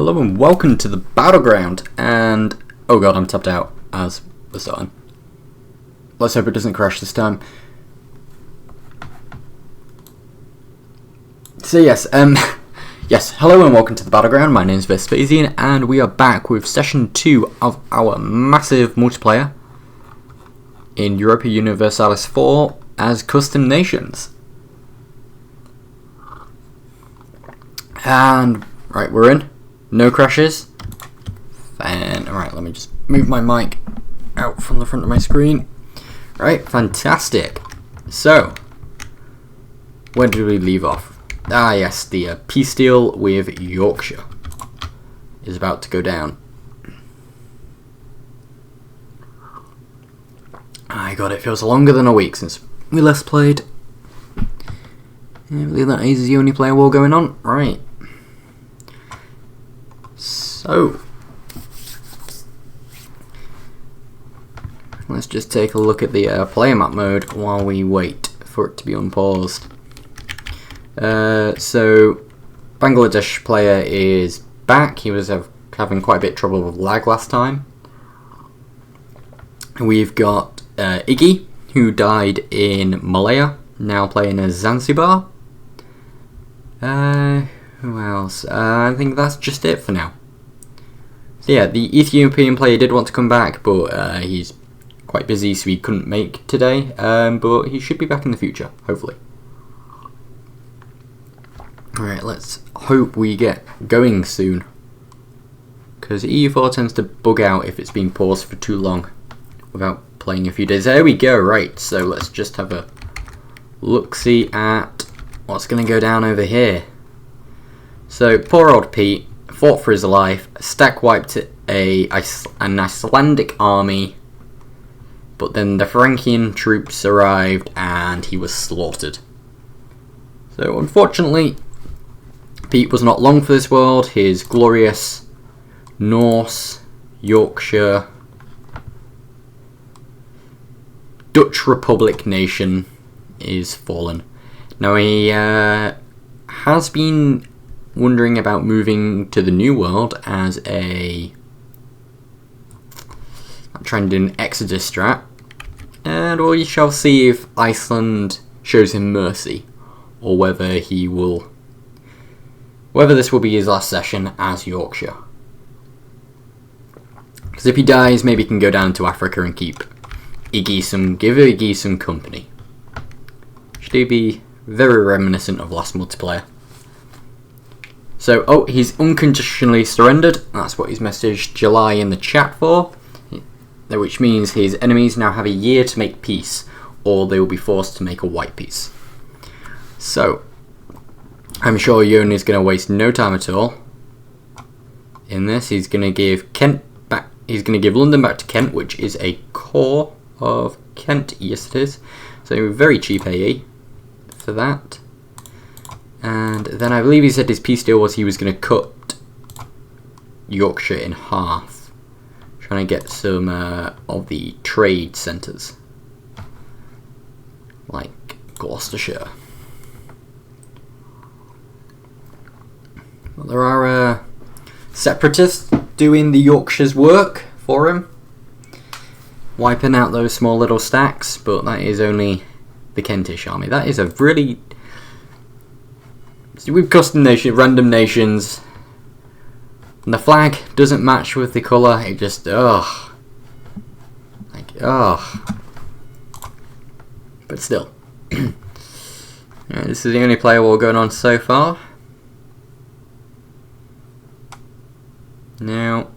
Hello and welcome to the Battleground, and oh god, I'm tapped out as we're starting. Let's hope it doesn't crash this time. So yes, hello and welcome to the Battleground. My name is Vespasian, and we are back with session 2 of our massive multiplayer in Europa Universalis 4 as custom nations. And right, we're in. No crashes. Alright, let me just move my mic out from the front of my screen. Right, fantastic. So, where did we leave off? Ah yes, the peace deal with Yorkshire is about to go down. My god, it feels longer than a week since we last played. I believe that is the only player war going on. Right. So, let's just take a look at the player map mode while we wait for it to be unpaused. So, Bangladesh player is back. He was having quite a bit of trouble with lag last time. We've got Iggy, who died in Malaya, now playing as Zanzibar. Who else? I think that's just it for now. So yeah, the Ethiopian player did want to come back, but he's quite busy, so he couldn't make today. But he should be back in the future, hopefully. Alright, let's hope we get going soon, because EU4 tends to bug out if it's been paused for too long without playing a few days. There we go, right, so let's just have a look-see at what's going to go down over here. So, poor old Pete fought for his life, stack wiped an Icelandic army, but then the Frankian troops arrived and he was slaughtered. So unfortunately, Pete was not long for this world. His glorious Norse, Yorkshire, Dutch Republic nation is fallen. Now he has been wondering about moving to the New World as I'm trying to do an Exodus strat, and we shall see if Iceland shows him mercy, or whether this will be his last session as Yorkshire. Because if he dies, maybe he can go down to Africa and give Iggy some company. Should be very reminiscent of last multiplayer. So, oh, he's unconditionally surrendered. That's what he's messaged July in the chat for. Which means his enemies now have a year to make peace, or they will be forced to make a white peace. So, I'm sure Yon is going to waste no time at all in this. He's going to give Kent back. He's going to give London back to Kent, which is a core of Kent. Yes, it is. So, very cheap AE for that. And then I believe he said his peace deal was he was going to cut Yorkshire in half, trying to get some of the trade centres, like Gloucestershire. Well, there are separatists doing the Yorkshire's work for him, wiping out those small little stacks, but that is only the Kentish army. That is a really... With custom nation, random nations, and the flag doesn't match with the colour, it just, But still. Yeah, this is the only player war going on so far. Now,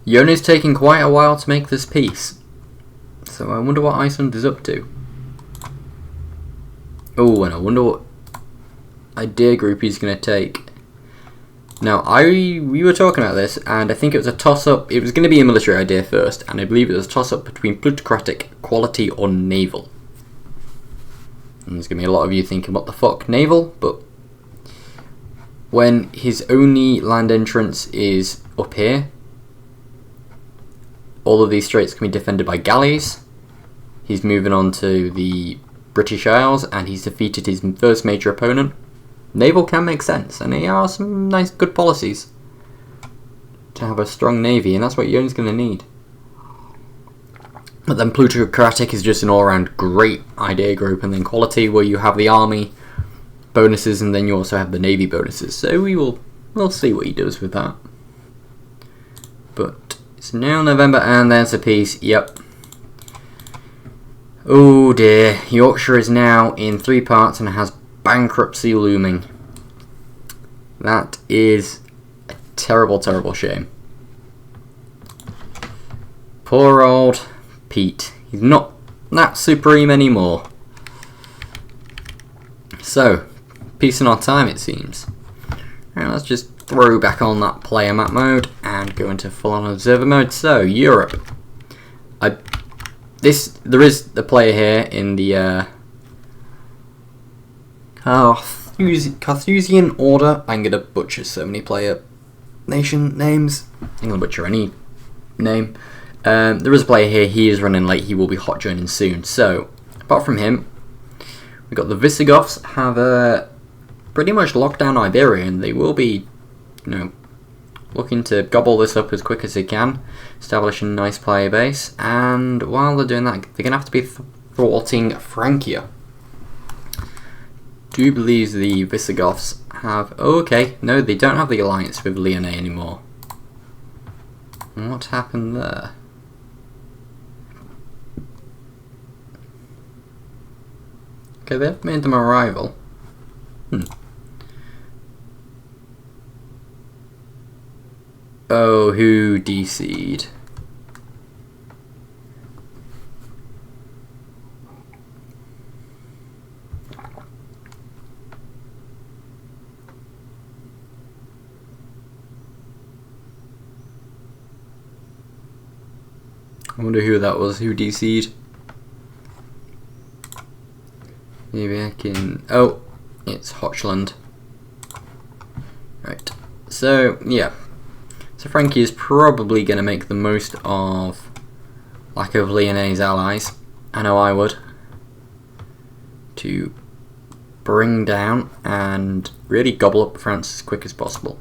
Yona's taking quite a while to make this peace, so I wonder what Iceland is up to. Oh, and I wonder what idea group he's going to take. Now, we were talking about this, and I think it was a toss-up. It was going to be a military idea first, and I believe it was a toss-up between plutocratic, quality, or naval. And there's going to be a lot of you thinking, what the fuck, naval? But when his only land entrance is up here, all of these straits can be defended by galleys. He's moving on to the British Isles, and he's defeated his first major opponent, naval can make sense, and there are some nice, good policies to have a strong navy, and that's what you're going to need. But then plutocratic is just an all-around great idea group, and then quality, where you have the army bonuses, and then you also have the navy bonuses. So we'll see what he does with that. But it's now November, and there's a peace. Yep. Oh dear, Yorkshire is now in 3 parts and has bankruptcy looming. That is a terrible, terrible shame. Poor old Pete. He's not that supreme anymore. So, peace in our time, it seems. Now let's just throw back on that player map mode and go into full-on observer mode. So, Europe. There is a player here in the Carthusian Order. I'm gonna butcher so many player nation names. I'm gonna butcher any name. There is a player here. He is running late. He will be hot joining soon. So, apart from him, we've got the Visigoths have pretty much locked down Iberia, and they will be, looking to gobble this up as quick as they can, establish a nice player base, and while they're doing that, they're going to have to be thwarting Francia. Do you believe the Visigoths have... Oh, okay, no, they don't have the alliance with Lyonnais anymore. What happened there? Okay, they've made them a rival. Oh, who DC'd? I wonder who that was, who DC'd. Maybe I can... Oh, it's Hochland. Right, so, yeah. So Frankie is probably going to make the most of lack of Lyonnais' allies. I know I would. To bring down and really gobble up France as quick as possible.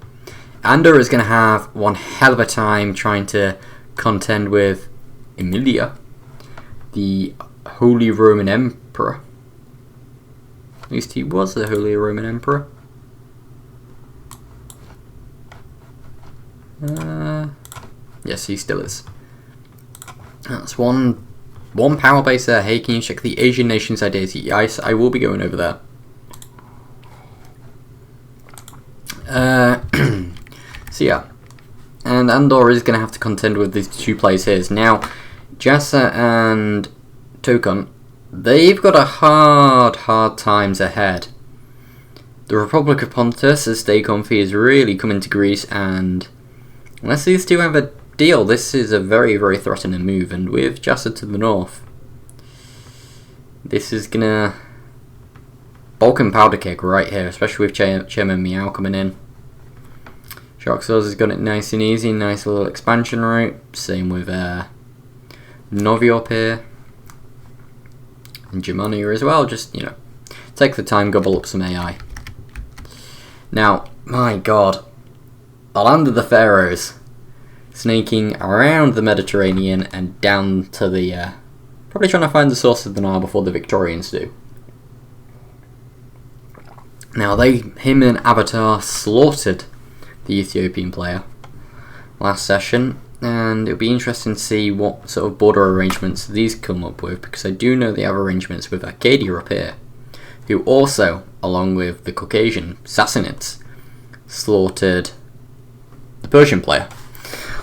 Andor is going to have one hell of a time trying to contend with Emilia, the Holy Roman Emperor. At least he was the Holy Roman Emperor. Yes, he still is. That's one power base there. Hey, can you check the Asian nations ideas? Yes, I will be going over there. So yeah, and Andor is going to have to contend with these 2 players here. Now, Jassa and Tokon, they've got a hard times ahead. The Republic of Pontus, as stay comfy, is really coming to Greece, and unless these 2 have a deal, this is a very, very threatening move. And with Jassa to the north, this is gonna Balkan powder keg right here, especially with Chairman Meow coming in. Sharksaws has got it nice and easy, nice little expansion route. Same with Noviop here. And Germania as well, just, take the time, gobble up some AI. Now, my god, the land of the Pharaohs, snaking around the Mediterranean and down to the, probably trying to find the source of the Nile before the Victorians do. Now, him and Avatar slaughtered the Ethiopian player last session, and it'll be interesting to see what sort of border arrangements these come up with, because I do know they have arrangements with Arcadia up here, who also, along with the Caucasian Sassanids, slaughtered the Persian player.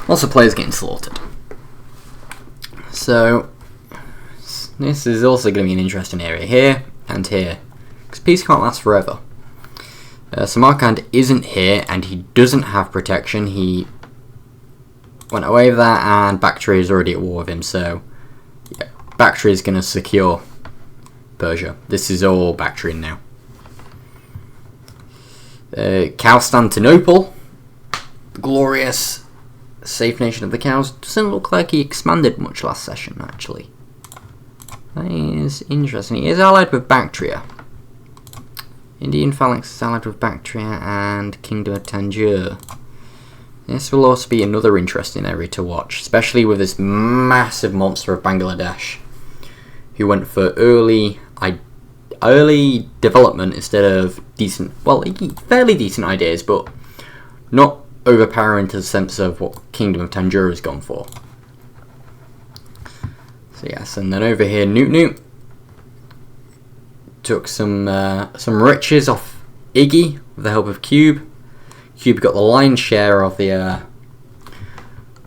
Lots of players getting slaughtered. So, this is also going to be an interesting area here and here, because peace can't last forever. Samarkand isn't here, and he doesn't have protection. He went away with that, and Bactria is already at war with him, so yeah, Bactria is going to secure Persia. This is all Bactrian now. Constantinople, the glorious safe nation of the cows, doesn't look like he expanded much last session, actually. That is interesting. He is allied with Bactria. Indian phalanx allied with Bactria and Kingdom of Tanjore. This will also be another interesting area to watch, especially with this massive monster of Bangladesh, who went for early development instead of decent, well, fairly decent ideas, but not overpowering to the sense of what Kingdom of Tanjore has gone for. So yes, and then over here, Newt took some riches off Iggy with the help of Cube. Cube got the lion's share of the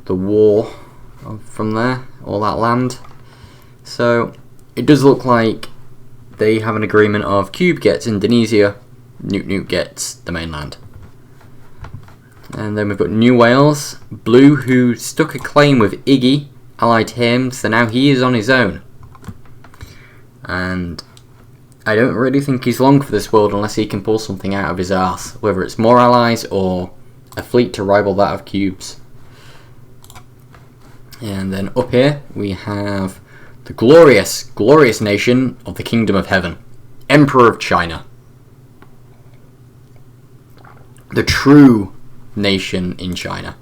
war from there, all that land. So it does look like they have an agreement of Cube gets Indonesia, Newt gets the mainland. And then we've got New Wales, Blue, who stuck a claim with Iggy, allied him, so now he is on his own. And I don't really think he's long for this world unless he can pull something out of his arse, whether it's more allies or a fleet to rival that of Cube's. And then up here we have the glorious nation of the Kingdom of Heaven, Emperor of China. The true nation in China.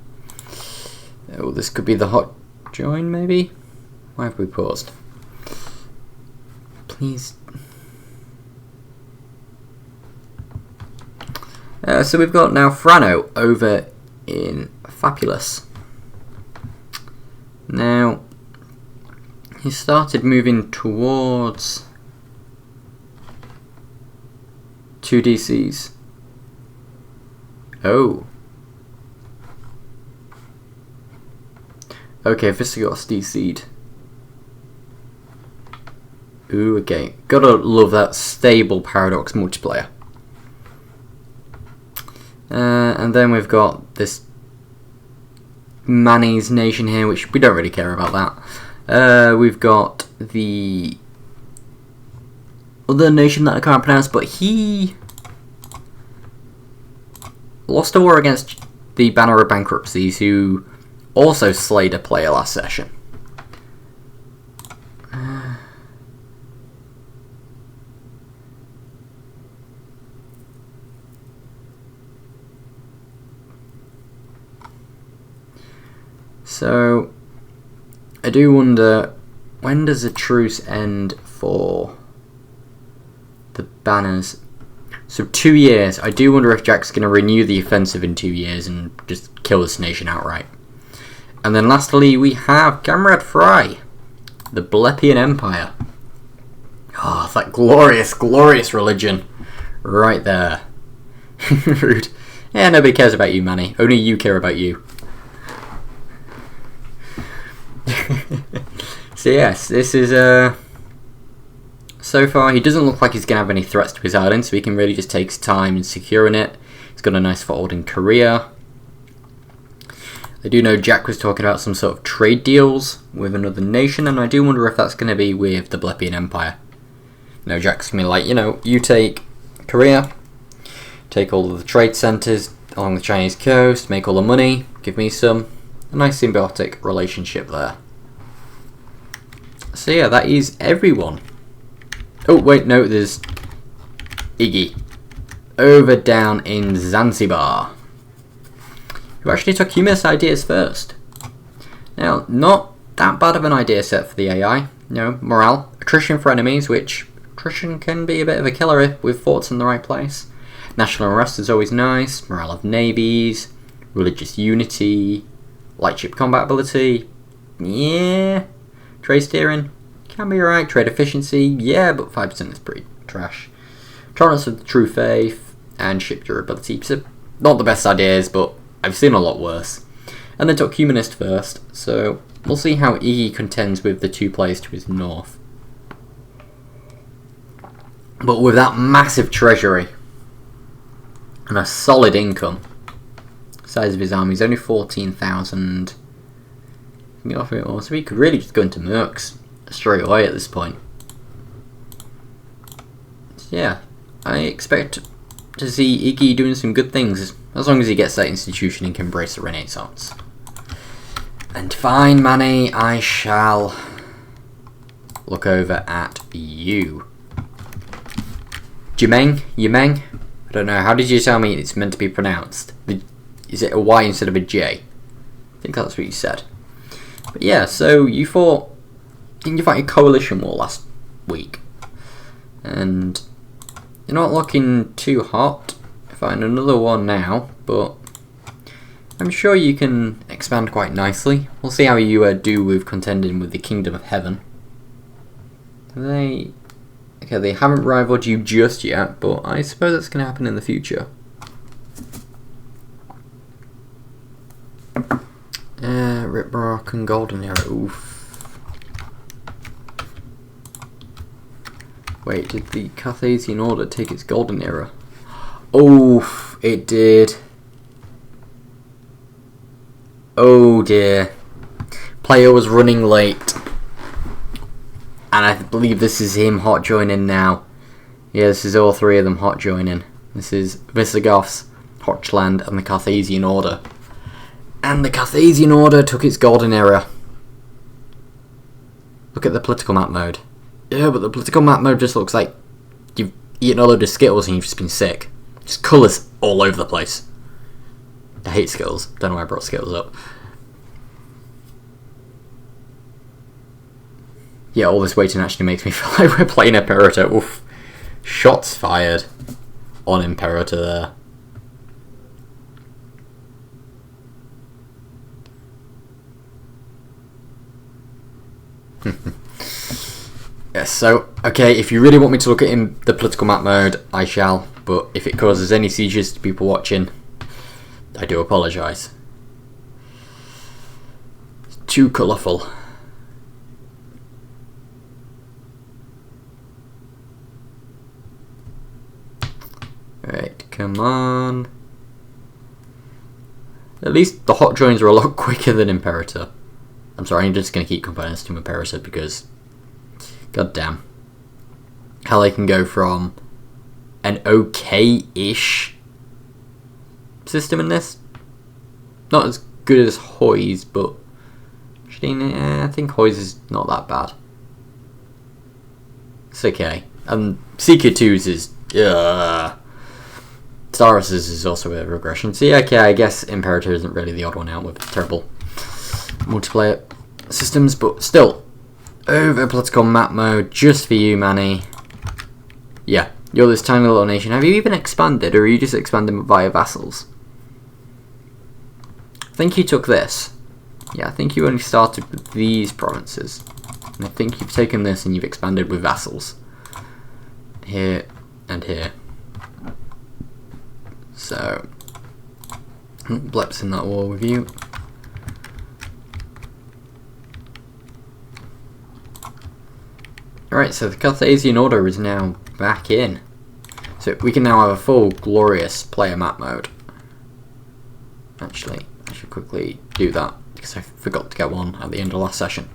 Oh, this could be the hot join, maybe? Why have we paused? Please. So we've got now Frano over in Fabulous. Now, he started moving towards 2 DCs. Oh. Okay, Visigoths DC'd. Ooh, okay. Gotta love that stable Paradox multiplayer. And then we've got this Mani's nation here, which we don't really care about that. We've got the other nation that I can't pronounce, but he lost a war against the Banner of Bankruptcies, who also slayed a player last session. So, I do wonder, when does the truce end for the banners? So 2 years. I do wonder if Jack's going to renew the offensive in 2 years and just kill this nation outright. And then lastly, we have Comrade Fry, the Blepian Empire. Oh, that glorious, glorious religion. Right there. Rude. Yeah, nobody cares about you, Manny. Only you care about you. So yes, this is so far he doesn't look like he's going to have any threats to his island, so he can really just take his time in securing it. He's got a nice foothold in Korea. I do know Jack was talking about some sort of trade deals with another nation, and I do wonder if that's going to be with the Blepian Empire. You know, Jack's going to be like, you know, you take Korea, take all of the trade centres along the Chinese coast, make all the money, give me some. A nice symbiotic relationship there. So yeah, that is everyone. Oh wait, no, there's Iggy over down in Zanzibar, who actually took humanist ideas first. Now, not that bad of an idea set for the AI. You know, morale, attrition for enemies, which attrition can be a bit of a killer if with forts in the right place. National unrest is always nice. Morale of navies, religious unity, light ship combat ability, yeah. Trade steering, can be alright. Trade efficiency, yeah, but 5% is pretty trash. Tolerance of the true faith, and ship durability. So, not the best ideas, but I've seen a lot worse. And then took humanist first, so we'll see how Iggy contends with the 2 players to his north. But with that massive treasury and a solid income, size of his army is only 14,000. So he could really just go into Mercs straight away at this point. So yeah, I expect to see Iggy doing some good things as long as he gets that institution and can embrace the Renaissance. And fine, Manny, I shall look over at you. Yemeng? I don't know. How did you tell me it's meant to be pronounced? Is it a Y instead of a J? I think that's what you said. But yeah, so you fought... Didn't you fight a coalition war last week? And you're not looking too hot. Fighting another one now, but I'm sure you can expand quite nicely. We'll see how you do with contending with the Kingdom of Heaven. Okay, they haven't rivaled you just yet, but I suppose that's going to happen in the future. Riprock and Golden Era. Oof. Wait, did the Carthaginian Order take its Golden Era? Oof, it did. Oh dear. Player was running late. And I believe this is him hot joining now. Yeah, this is all three of them hot joining. This is Visigoths, Hochland, and the Carthaginian Order. And the Carthaginian Order took its Golden Era. Look at the political map mode. Yeah, but the political map mode just looks like you've eaten a load of Skittles and you've just been sick. Just colours all over the place. I hate Skittles. Don't know why I brought Skittles up. Yeah, all this waiting actually makes me feel like we're playing Imperator. Oof. Shots fired on Imperator there. Yes, so, okay, if you really want me to look at the political map mode, I shall. But if it causes any sieges to people watching, I do apologise. It's too colourful. Right, come on. At least the hot joins are a lot quicker than Imperator. I'm sorry, I'm just going to keep comparing this to Imperator because... God damn. How they can go from an okay-ish system in this. Not as good as Hoy's, but... I think Hoy's is not that bad. It's okay. And CQ2's is... Starus's is also a regression. See, okay, I guess Imperator isn't really the odd one out with terrible multiplayer systems, but still, over political map mode, just for you, Manny. Yeah, you're this tiny little nation. Have you even expanded, or are you just expanding via vassals? I think you took this. Yeah, I think you only started with these provinces. And I think you've taken this and you've expanded with vassals. Here and here. So, Blep's in that war with you. Alright, so the Carthaginian Order is now back in. So we can now have a full glorious player map mode. Actually, I should quickly do that because I forgot to get one at the end of last session.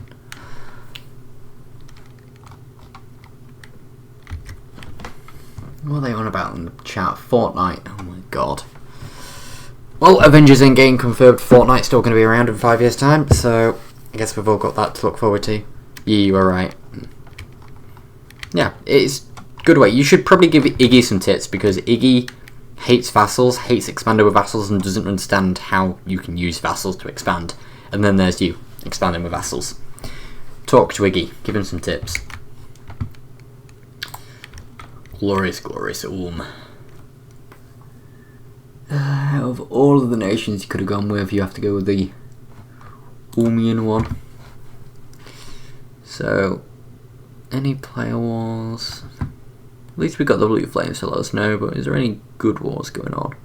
What are they on about in the chat? Fortnite. Oh my god. Well, Avengers Endgame confirmed Fortnite's still going to be around in 5 years' time, so I guess we've all got that to look forward to. Yeah, you were right. Yeah, it's good way. You should probably give Iggy some tips because Iggy hates vassals, hates expanding with vassals, and doesn't understand how you can use vassals to expand. And then there's you, expanding with vassals. Talk to Iggy, give him some tips. Glorious, glorious Ulm. Out of all of the nations you could have gone with, you have to go with the Ulmian one. So, any player wars? At least we got the Blue Flames to let us know, but is there any good wars going on?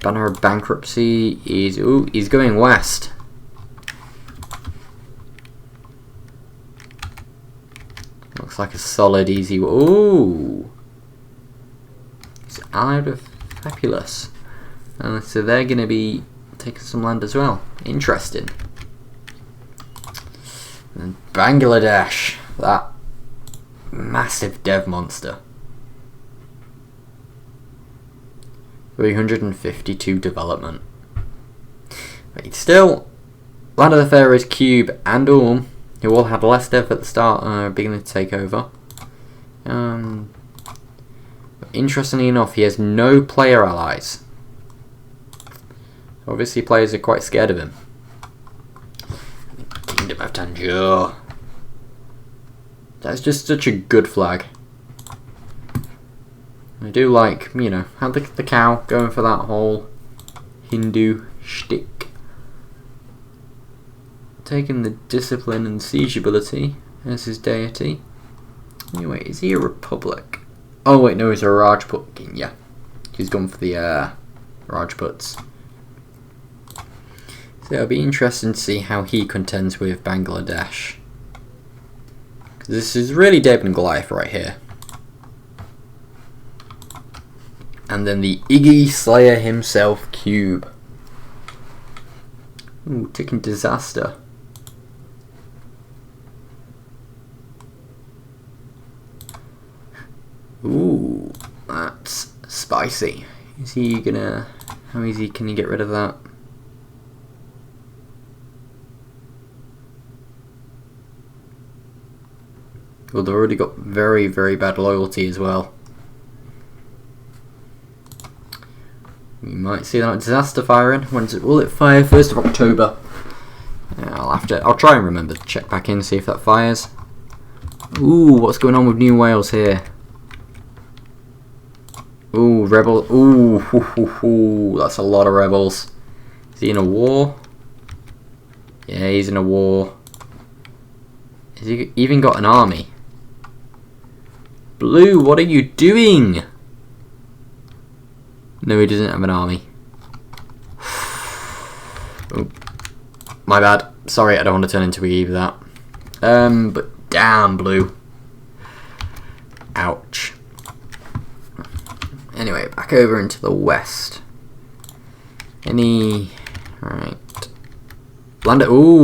Banner of Bankruptcy is... Ooh, he's going west. Looks like a solid, easy... Ooh! It's allied with Fabulous. So they're going to be taking some land as well. Interesting. And Bangladesh. That massive dev monster. 352 development. But still, Land of the Pharaohs, Cube, and Ulm, who all had less dev at the start, are beginning to take over. Interestingly enough, he has no player allies. Obviously, players are quite scared of him. Kingdom of Tanjore. That's just such a good flag. I do like, you know, how the cow going for that whole Hindu shtick. Taking the discipline and siege ability as his deity. Anyway, is he a republic? Oh wait, no, he's a Rajput king, yeah. He's gone for the Rajputs. So it'll be interesting to see how he contends with Bangladesh. This is really David and Goliath right here. And then the Iggy Slayer himself cube. Ooh, ticking disaster. Ooh, that's spicy. Is he gonna... How easy can he get rid of that? Well, they've already got very, very bad loyalty as well. We might see that disaster firing. When's it? Will it fire? 1st of October. Yeah, I'll try and remember to check back in, see if that fires. Ooh, what's going on with New Wales here? Ooh, rebel. Ooh, that's a lot of rebels. Is he in a war? Yeah, he's in a war. Has he even got an army? Blue, what are you doing? No, he doesn't have an army. Oh, my bad. Sorry, I don't want to turn into either that. But damn, Blue. Ouch. Anyway, back over into the west. Any... Alright. Land... Ooh.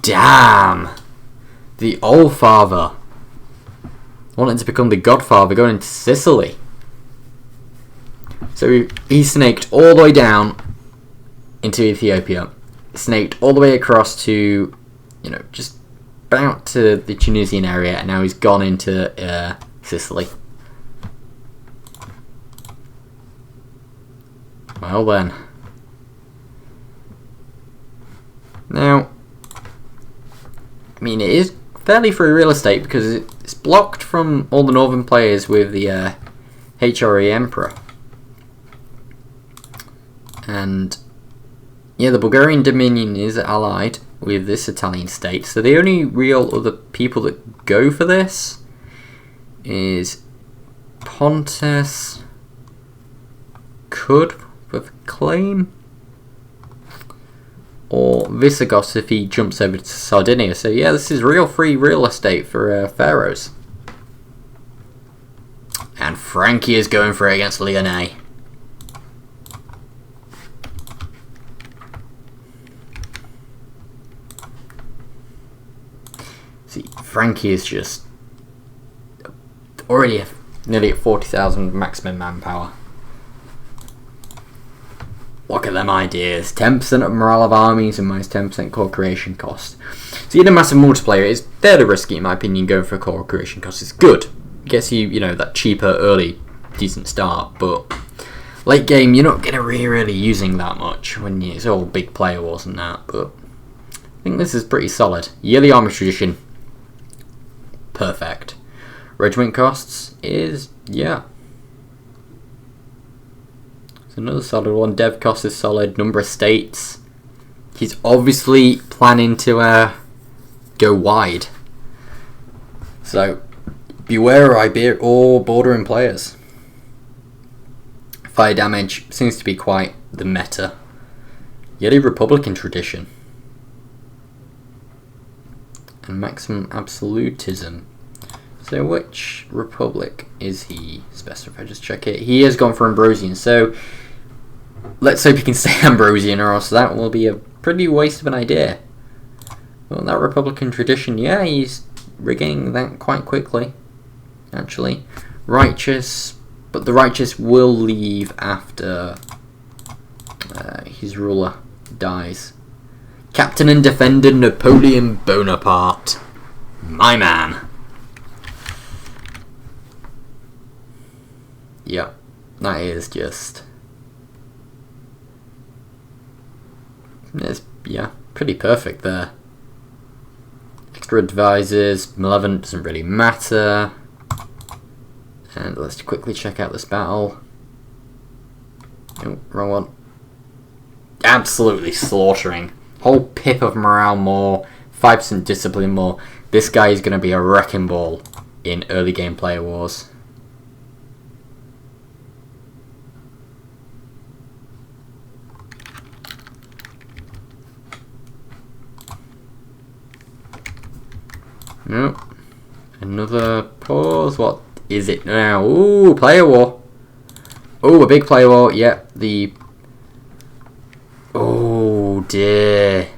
Damn. The Allfather. Wanting to become the Godfather, going into Sicily. So he snaked all the way down into Ethiopia. Snaked all the way across to, you know, just about to the Tunisian area, and now he's gone into Sicily. Well then. Now, I mean, it is fairly free real estate because it's blocked from all the northern players with the HRE Emperor. And yeah, the Bulgarian Dominion is allied with this Italian state, so the only real other people that go for this is Pontus could with claim, or Visigoths if he jumps over to Sardinia. So yeah, this is real free real estate for pharaohs. And Frankie is going for it against Lyonnais. See, Frankie is just already nearly at 40,000 maximum manpower. Look at them ideas. 10% of morale of armies and minus 10% core creation cost. So in a massive multiplayer, it's fairly risky in my opinion going for core creation cost. It's good. It gets you, you know, that cheaper early decent start, but late game you're not going to really using that much when it's all big player wars and that, but I think this is pretty solid. Yearly army tradition. Perfect. Regiment costs is, yeah. It's another solid one. Dev cost is solid. Number of states. He's obviously planning to go wide. So beware Iberia or bordering players. Fire damage seems to be quite the meta. Yearly Republican tradition. And maximum absolutism. So which republic is he specified? Just check it. He has gone for Ambrosian. So let's hope he can stay Ambrosian, or else that will be a pretty waste of an idea. Well, that Republican tradition, yeah, he's regaining that quite quickly, actually. Righteous, but the righteous will leave after his ruler dies. Captain and Defender Napoleon Bonaparte. My man. Yeah, that is just... It's, yeah, pretty perfect there. Extra advisors, Malevolent doesn't really matter. And let's quickly check out this battle. Oh, wrong one. Absolutely slaughtering. Whole pip of morale more, 5% discipline more. This guy is going to be a wrecking ball in early game player wars. Nope. Another pause. What is it now? Ooh, player war. Ooh, a big player war. Yep, the... Oh dear.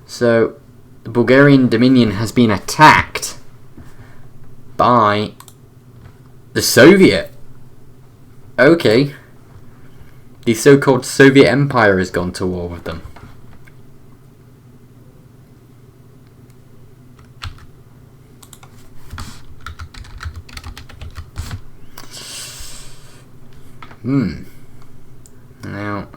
So, the Bulgarian Dominion has been attacked by the Soviet. Okay. The so-called Soviet Empire has gone to war with them. Now,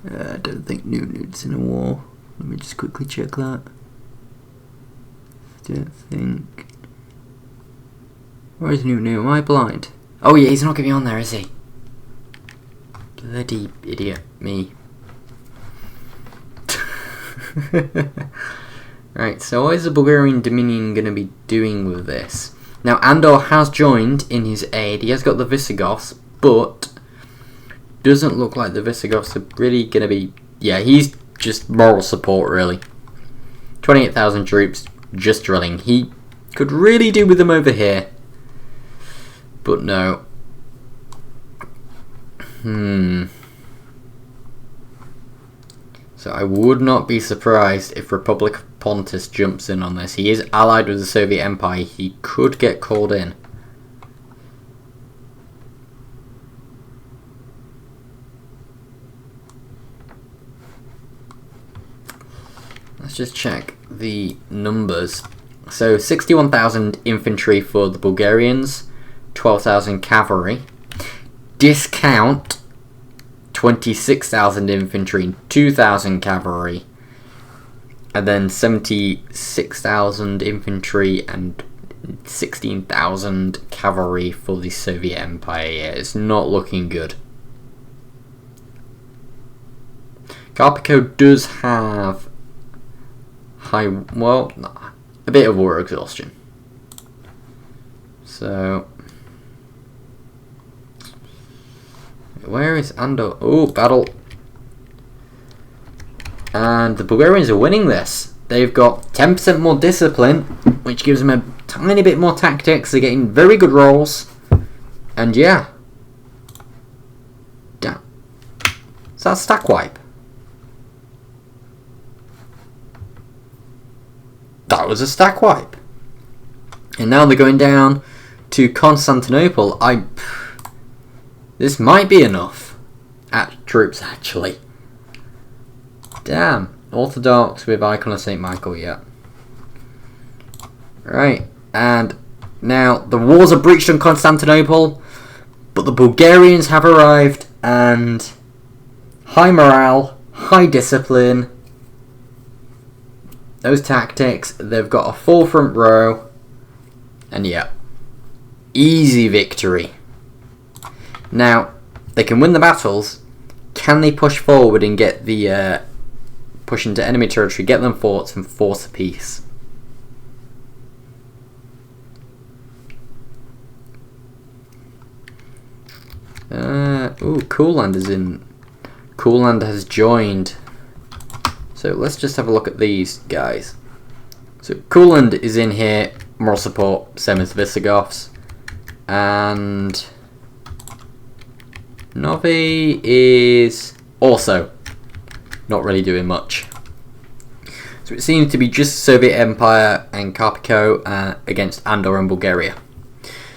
I don't think Newton's in a war. Let me just quickly check that. Don't think. Where is Newton? Am I blind? Oh yeah, he's not going to be on there, is he? Bloody idiot, me. Right, so what is the Bulgarian Dominion going to be doing with this? Now, Andor has joined in his aid. He has got the Visigoths, but doesn't look like the Visigoths are really going to be... Yeah, he's just moral support, really. 28,000 troops, just drilling. He could really do with them over here, but no. So I would not be surprised if Republic of Pontus jumps in on this. He is allied with the Soviet Empire. He could get called in. Let's just check the numbers. So 61,000 infantry for the Bulgarians, 12,000 cavalry. Discount 26,000 infantry and 2,000 cavalry, and then 76,000 infantry and 16,000 cavalry for the Soviet Empire. Yeah, it's not looking good. Carpico does have a bit of war exhaustion. So... Where is Andor? Oh, battle. And the Bulgarians are winning this. They've got 10% more discipline, which gives them a tiny bit more tactics. They're getting very good rolls. And yeah. Damn. Is that a stack wipe? That was a stack wipe. And now they're going down to Constantinople. This might be enough. Troops, actually. Damn. Orthodox with Icon of St. Michael, yeah. Right. And now the walls are breached on Constantinople, but the Bulgarians have arrived, and high morale, high discipline. Those tactics, they've got a full front row, and yeah. Easy victory. Now, they can win the battles. Can they push forward and get the push into enemy territory, get them forts, and force a peace? Coolland is in. Coolland has joined. So let's just have a look at these guys. So Coolland is in here, moral support, same as the Visigoths, and Novi is also not really doing much. So it seems to be just Soviet Empire and Carpico against Andor and Bulgaria.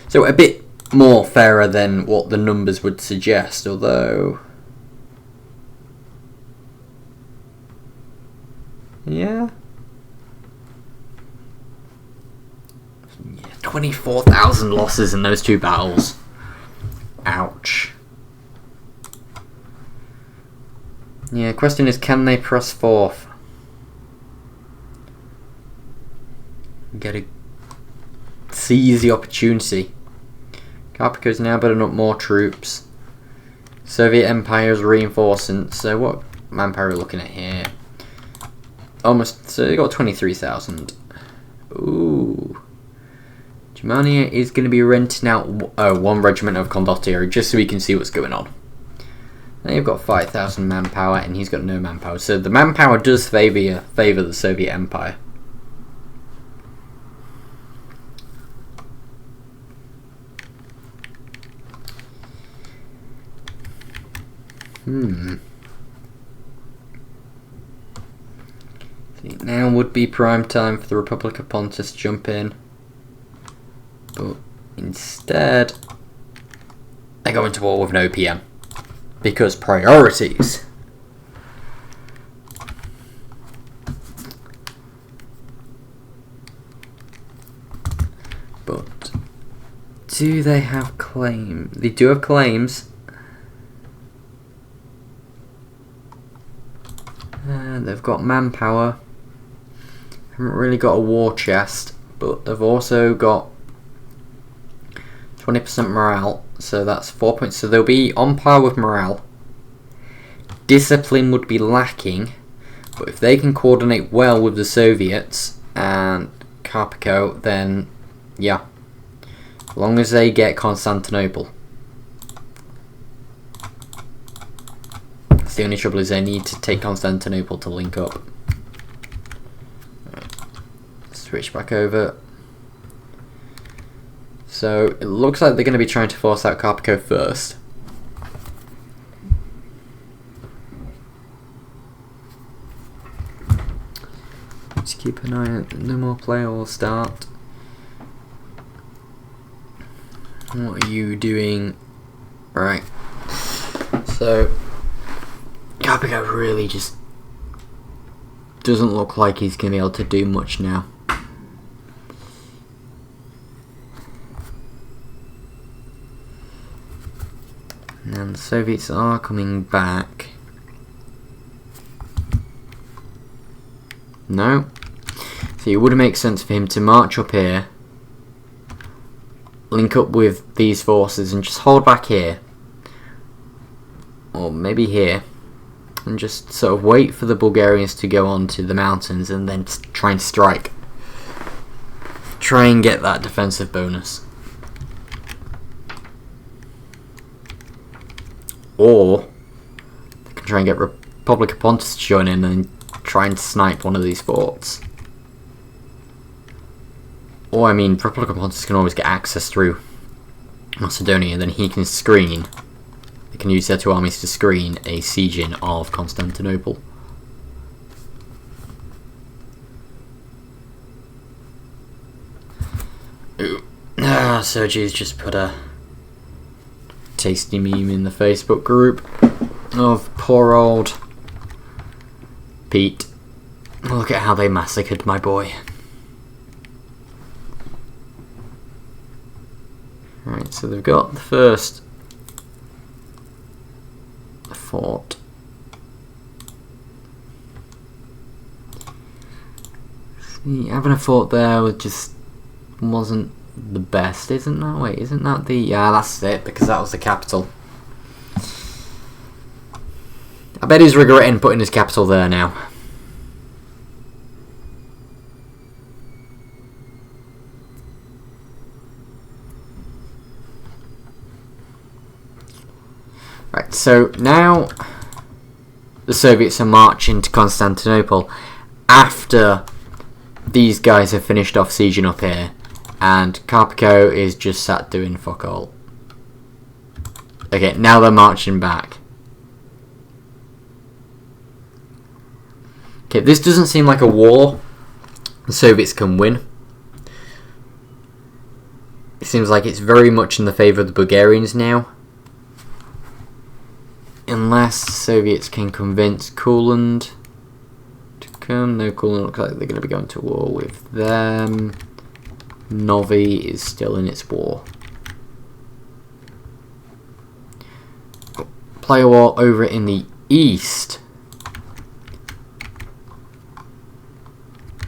So a bit more fairer than what the numbers would suggest, although... Yeah. 24,000 losses in those two battles. Ouch. Yeah, question is, can they press forth? Seize the opportunity. Carpico's now building up more troops. Soviet Empire is reinforcing. So what manpower are we looking at here? Almost, so they got 23,000. Ooh. Germania is going to be renting out one regiment of condottieri just so we can see what's going on. They've got 5,000 manpower and he's got no manpower. So the manpower does favour the Soviet Empire. See, now would be prime time for the Republic of Pontus to jump in. But instead, they go into war with no PM. Because priorities. But do they have claim? They do have claims. They've got manpower. Haven't really got a war chest, but they've also got 20% morale, so that's 4 points. So they'll be on par with morale. Discipline would be lacking, but if they can coordinate well with the Soviets and Carpico, then yeah, as long as they get Constantinople. The only trouble is they need to take Constantinople to link up. Right. Switch back over. So it looks like they're going to be trying to force out Carpico first. Just keep an eye on it. No more player will start. What are you doing? Right. So Carpico really just doesn't look like he's going to be able to do much now. And the Soviets are coming back. No. So it would make sense for him to march up here, link up with these forces and just hold back here. Or maybe here. And just sort of wait for the Bulgarians to go on to the mountains and then try and strike. Try and get that defensive bonus. Or they can try and get Republic of Pontus to join in and try and snipe one of these forts. Or I mean, Republic of Pontus can always get access through Macedonia, then he can screen. They can use their two armies to screen a sieging of Constantinople. Ooh. Sergey's just put a tasty meme in the Facebook group of poor old Pete. Look at how they massacred my boy. Right, so they've got the first fort. See, having a fort there just wasn't the best, isn't that? Wait, isn't that the... Yeah, that's it, because that was the capital. I bet he's regretting putting his capital there now. Right, so now the Soviets are marching to Constantinople after these guys have finished off sieging up here, and Carpico is just sat doing fuck all. Okay, now they're marching back. Okay, this doesn't seem like a war the Soviets can win. It seems like it's very much in the favour of the Bulgarians now. Unless the Soviets can convince Courland to come. No, Courland looks like they're going to be going to war with them. Novi is still in its war. Player war over in the east.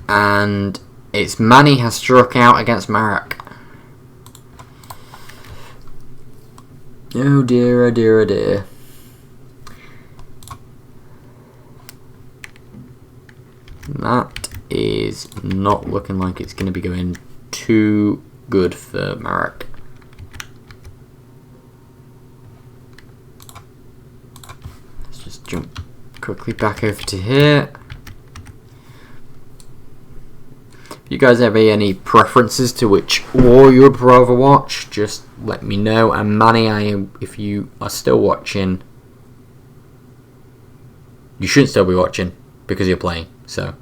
And it's Mani has struck out against Maroc. Oh dear, oh dear, oh dear. That is not looking like it's going to be going too good for Maroc. Let's just jump quickly back over to here. If you guys have any preferences to which war you would rather watch, just let me know. And Manny, if you are still watching, you shouldn't still be watching because you're playing. So